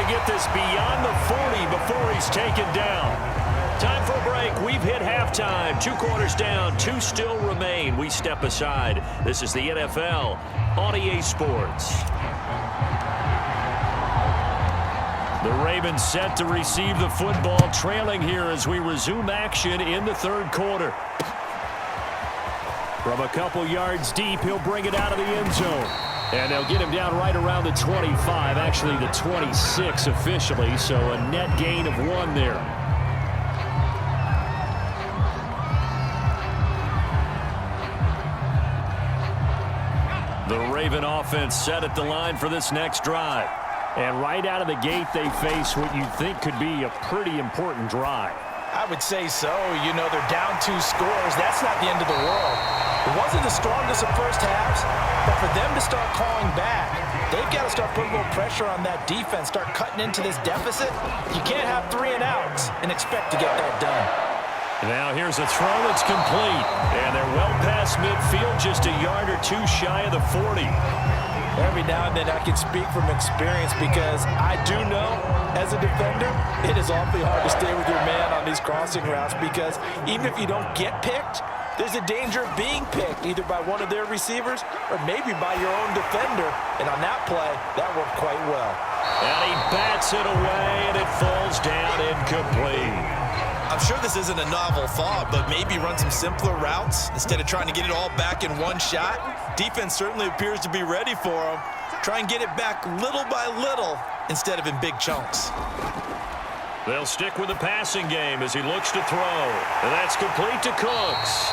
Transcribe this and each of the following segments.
to get this beyond the 40 before he's taken down. Time for a break. We've hit halftime. 2 quarters down. 2 still remain. We step aside. This is the NFL on EA Sports. The Ravens set to receive the football, trailing here as we resume action in the third quarter. From a couple yards deep, he'll bring it out of the end zone. And they'll get him down right around the 25, actually the 26 officially, so a net gain of 1 there. The Raven offense set at the line for this next drive. And right out of the gate, they face what you think could be a pretty important drive. I would say so. You know, they're down 2 scores. That's not the end of the world. It wasn't the strongest of first halves, but for them to start calling back, they've got to start putting a little pressure on that defense, start cutting into this deficit. You can't have 3 and outs and expect to get that done. Now here's a throw that's complete. And they're well past midfield, just a yard or 2 shy of the 40. Every now and then I can speak from experience because I do know, as a defender, it is awfully hard to stay with your man on these crossing routes because even if you don't get picked, there's a danger of being picked either by one of their receivers or maybe by your own defender. And on that play, that worked quite well. And he bats it away, and it falls down incomplete. I'm sure this isn't a novel thought, but maybe run some simpler routes instead of trying to get it all back in one shot. Defense certainly appears to be ready for him. Try and get it back little by little instead of in big chunks. They'll stick with the passing game as he looks to throw. And that's complete to Cooks.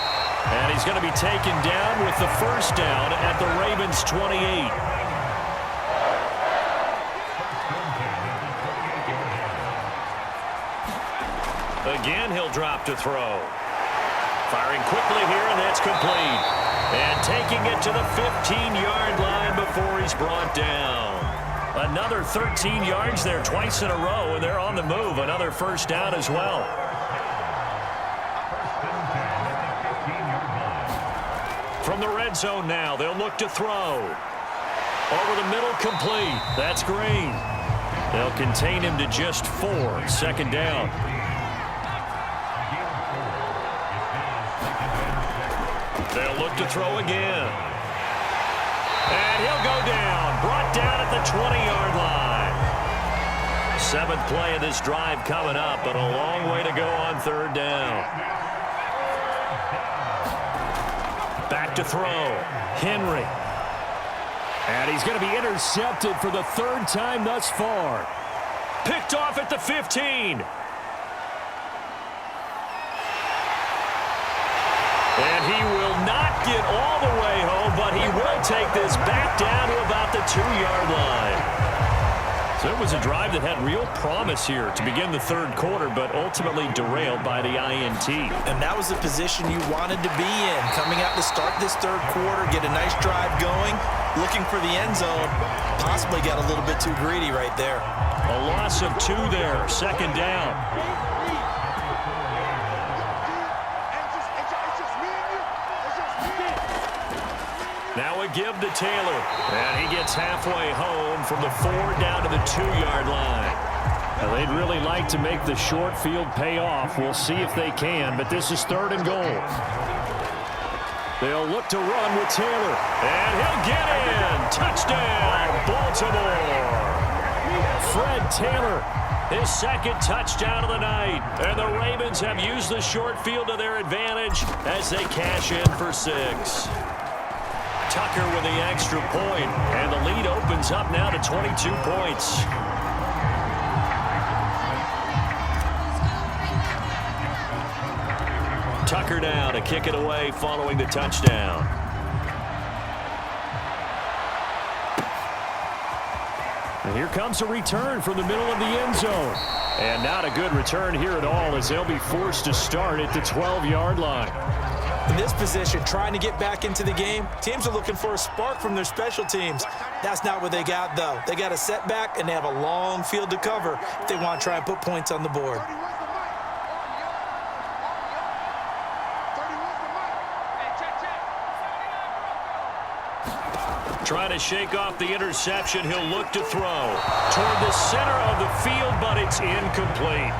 And he's going to be taken down with the first down at the Ravens' 28. Again, he'll drop to throw. Firing quickly here, and that's complete. And taking it to the 15-yard line before he's brought down. Another 13 yards there twice in a row, and they're on the move. Another first down as well. From the red zone now, they'll look to throw. Over the middle, complete. That's Green. They'll contain him to just 4. Second down. They'll look to throw again. And he'll go down. Brought down at the 20-yard line. 7th play of this drive coming up, but a long way to go on third down. Back to throw. Henry. And he's going to be intercepted for the 3rd time thus far. Picked off at the 15. And he will not get all the way home, but he will take this back down to about the 2-yard line. So it was a drive that had real promise here to begin the third quarter, but ultimately derailed by the INT. And that was the position you wanted to be in. Coming out to start this third quarter, get a nice drive going, looking for the end zone. Possibly got a little bit too greedy right there. A loss of 2 there, second down. Now a give to Taylor, and he gets halfway home from the 4 down to the 2-yard line. Now, they'd really like to make the short field pay off. We'll see if they can, but this is 3rd and goal. They'll look to run with Taylor, and he'll get in. Touchdown, Baltimore. Fred Taylor, his 2nd touchdown of the night. And the Ravens have used the short field to their advantage as they cash in for 6. Tucker with the extra point, and the lead opens up now to 22 points. Tucker now to kick it away following the touchdown. And here comes a return from the middle of the end zone. And not a good return here at all as they'll be forced to start at the 12-yard line. In this position, trying to get back into the game, teams are looking for a spark from their special teams. That's not what they got, though. They got a setback, and they have a long field to cover if they want to try and put points on the board. Trying to shake off the interception. He'll look to throw toward the center of the field, but it's incomplete.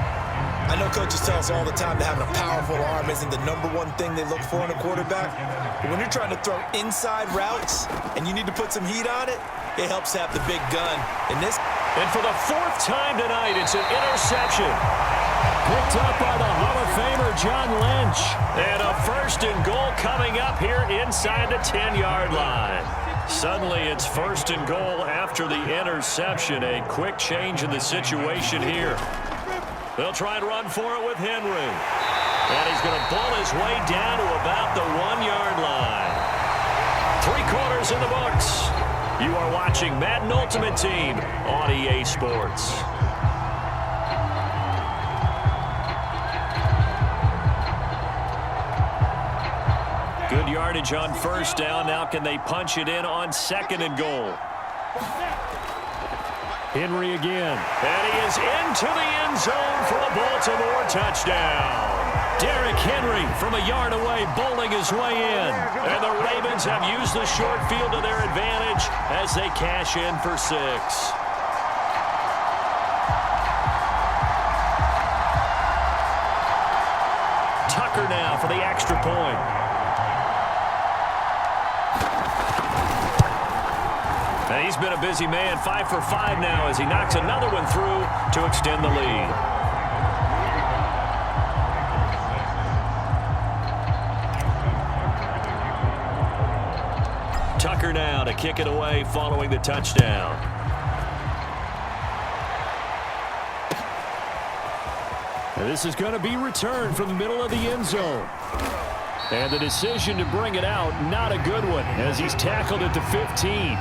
I know coaches tell us all the time that having a powerful arm isn't the #1 thing they look for in a quarterback. But when you're trying to throw inside routes and you need to put some heat on it, it helps have the big gun. And for the 4th time tonight, it's an interception. Picked up by the Hall of Famer, John Lynch. And a 1st and goal coming up here inside the 10-yard line. Suddenly, it's 1st and goal after the interception. A quick change in the situation here. They'll try and run for it with Henry. And he's going to bull his way down to about the 1-yard line. 3 quarters in the books. You are watching Madden Ultimate Team on EA Sports. Good yardage on 1st down. Now can they punch it in on 2nd and goal? Henry again. And he is into the end zone for a Baltimore touchdown. Derrick Henry from a yard away bowling his way in. And the Ravens have used the short field to their advantage as they cash in for 6. Tucker now for the extra point. Now he's been a busy man, 5 for 5 now as he knocks another one through to extend the lead. Tucker now to kick it away following the touchdown. And this is going to be returned from the middle of the end zone. And the decision to bring it out, not a good one, as he's tackled at the 15.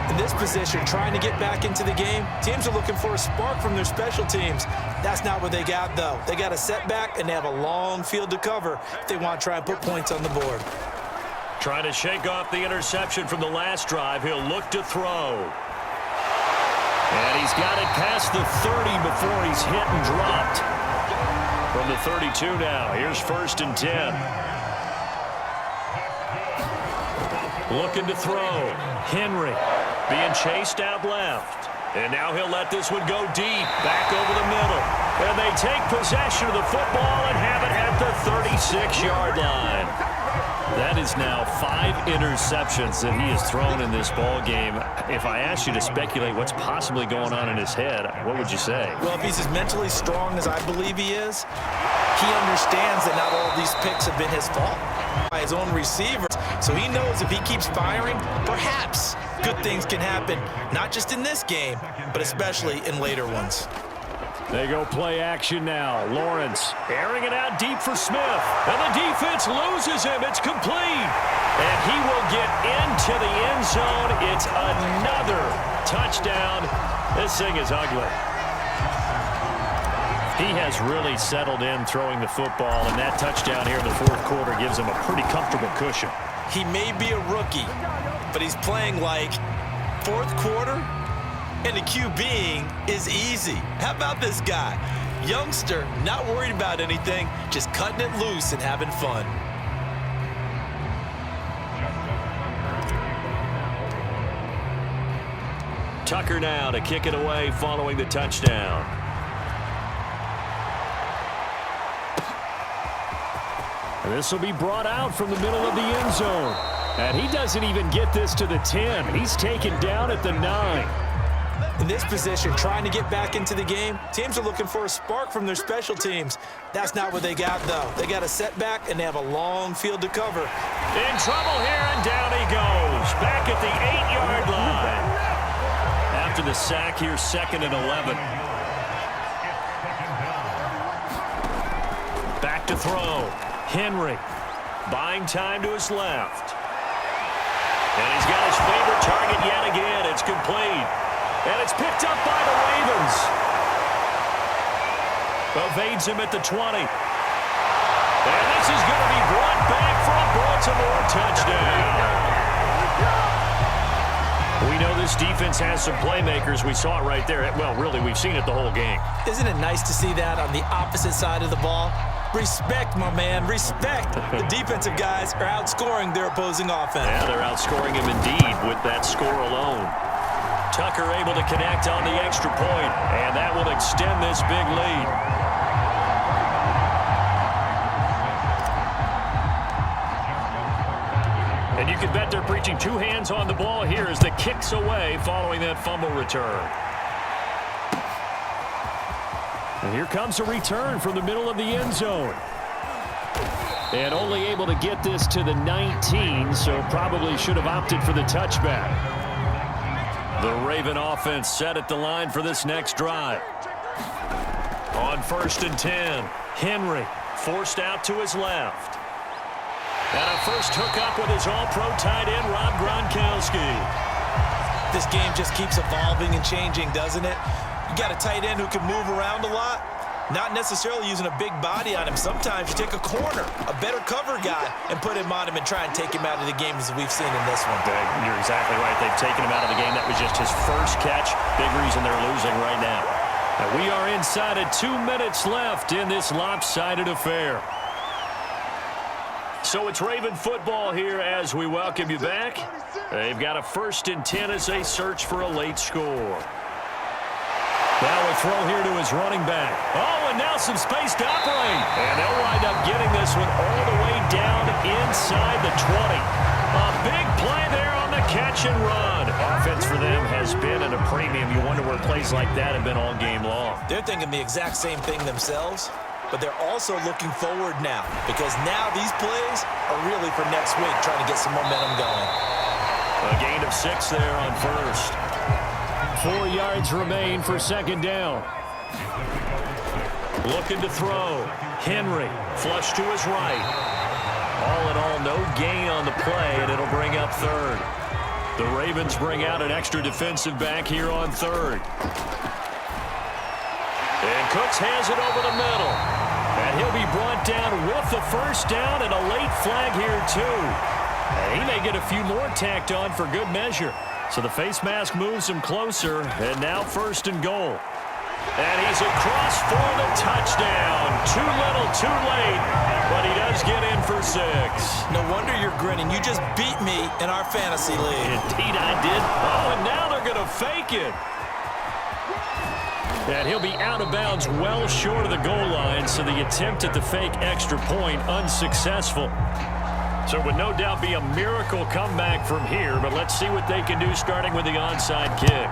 In this position, trying to get back into the game, teams are looking for a spark from their special teams. That's not what they got, though. They got a setback, and they have a long field to cover if they want to try and put points on the board. Trying to shake off the interception from the last drive. He'll look to throw. And he's got it past the 30 before he's hit and dropped. From the 32 now, here's 1st and 10. Looking to throw. Henry being chased out left. And now he'll let this one go deep, back over the middle. And they take possession of the football and have it at the 36-yard line. That is now 5 interceptions that he has thrown in this ball game. If I asked you to speculate what's possibly going on in his head, what would you say? Well, if he's as mentally strong as I believe he is, he understands that not all of these picks have been his fault by his own receivers. So he knows if he keeps firing, perhaps good things can happen, not just in this game, but especially in later ones. They go play action now. Lawrence airing it out deep for Smith. And the defense loses him. It's complete. And he will get into the end zone. It's another touchdown. This thing is ugly. He has really settled in throwing the football, and that touchdown here in the 4th quarter gives him a pretty comfortable cushion. He may be a rookie, but he's playing like 4th quarter, and the QBing is easy. How about this guy? Youngster, not worried about anything, just cutting it loose and having fun. Tucker now to kick it away following the touchdown. And this will be brought out from the middle of the end zone. And he doesn't even get this to the 10. He's taken down at the 9. In this position, trying to get back into the game, teams are looking for a spark from their special teams. That's not what they got, though. They got a setback, and they have a long field to cover. In trouble here, and down he goes. Back at the 8-yard line. After the sack, here's 2nd and 11. Back to throw. Henry buying time to his left. And he's got his favorite target yet again. It's complete. And it's picked up by the Ravens. Evades him at the 20. And this is going to be brought back for a Baltimore touchdown. We know this defense has some playmakers. We saw it right there. Well, really, we've seen it the whole game. Isn't it nice to see that on the opposite side of the ball? Respect, my man, respect. The defensive guys are outscoring their opposing offense. Yeah, they're outscoring him indeed with that score alone. Tucker able to connect on the extra point, and that will extend this big lead. And you can bet they're preaching two hands on the ball here as the kick's away following that fumble return. And here comes a return from the middle of the end zone. And only able to get this to the 19, so probably should have opted for the touchback. The Raven offense set at the line for this next drive. On 1st and 10, Henry forced out to his left. And a first hookup with his all-pro tight end, Rob Gronkowski. This game just keeps evolving and changing, doesn't it? You got a tight end who can move around a lot, not necessarily using a big body on him. Sometimes you take a corner, a better cover guy, and put him on him and try and take him out of the game as we've seen in this one. You're exactly right. They've taken him out of the game. That was just his first catch. Big reason they're losing right now. And we are inside of 2 minutes left in this lopsided affair. So it's Raven football here as we welcome you back. They've got a 1st and 10 as they search for a late score. Now a throw here to his running back. Oh, and now some space to operate. And they'll wind up getting this one all the way down inside the 20. A big play there on the catch and run. Offense for them has been at a premium. You wonder where plays like that have been all game long. They're thinking the exact same thing themselves, but they're also looking forward now because now these plays are really for next week, trying to get some momentum going. A gain of 6 there on 1st. 4 yards remain for 2nd down. Looking to throw. Henry flush to his right. All in all, no gain on the play, and it'll bring up 3rd. The Ravens bring out an extra defensive back here on 3rd. And Cooks has it over the middle. And he'll be brought down with the 1st down and a late flag here too. And he may get a few more tacked on for good measure. So the face mask moves him closer, and now 1st and goal. And he's across for the touchdown. Too little, too late, but he does get in for 6. No wonder you're grinning. You just beat me in our fantasy league. Indeed I did. Oh, and now they're going to fake it. And he'll be out of bounds well short of the goal line, so the attempt at the fake extra point unsuccessful. So it would no doubt be a miracle comeback from here, but let's see what they can do starting with the onside kick.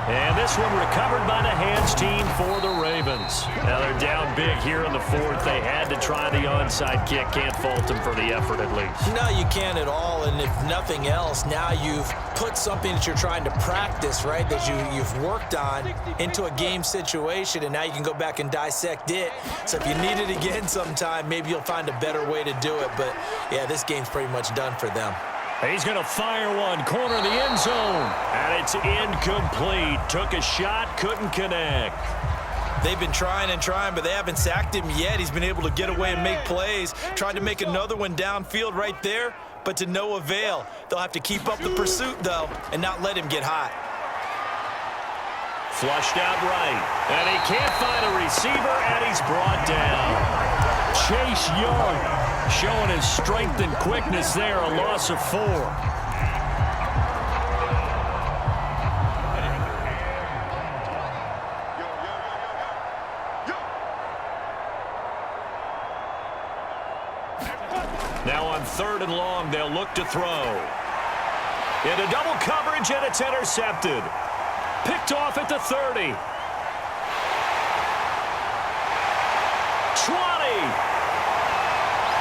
And this one recovered by the hands team for the Ravens. Now they're down big here in the 4th. They had to try the onside kick. Can't fault them for the effort at least. No, you can't at all, and if nothing else, now you've put something that you're trying to practice, right, that you've worked on into a game situation, and now you can go back and dissect it. So if you need it again sometime, maybe you'll find a better way to do it. But, yeah, this game's pretty much done for them. He's going to fire one, corner of the end zone, and it's incomplete. Took a shot, couldn't connect. They've been trying and trying, but they haven't sacked him yet. He's been able to get away and make plays. Tried to make another one downfield right there, but to no avail. They'll have to keep up the pursuit, though, and not let him get hot. Flushed out right, and he can't find a receiver, and he's brought down. Chase Young showing his strength and quickness there, a loss of 4. Now on 3rd and long, they'll look to throw. Into double coverage, and it's intercepted. Picked off at the 30. 20.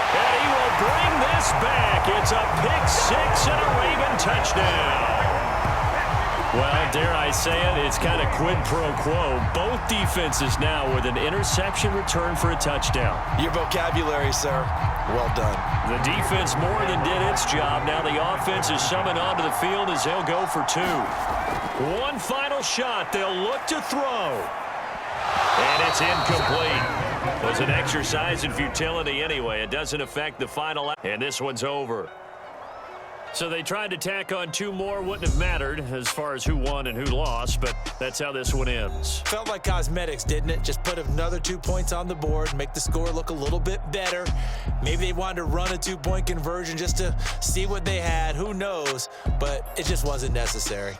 And he will bring this back. It's a pick 6 and a Raven touchdown. Well, dare I say it, it's kind of quid pro quo. Both defenses now with an interception return for a touchdown. Your vocabulary, sir. Well done. The defense more than did its job. Now the offense is summoned onto the field as they'll go for 2. One final shot. They'll look to throw. And it's incomplete. It was an exercise in futility anyway. It doesn't affect the final. And this one's over. So they tried to tack on 2 more. Wouldn't have mattered as far as who won and who lost, but that's how this one ends. Felt like cosmetics, didn't it? Just put another 2 points on the board, make the score look a little bit better. Maybe they wanted to run a 2-point conversion just to see what they had. Who knows? But it just wasn't necessary.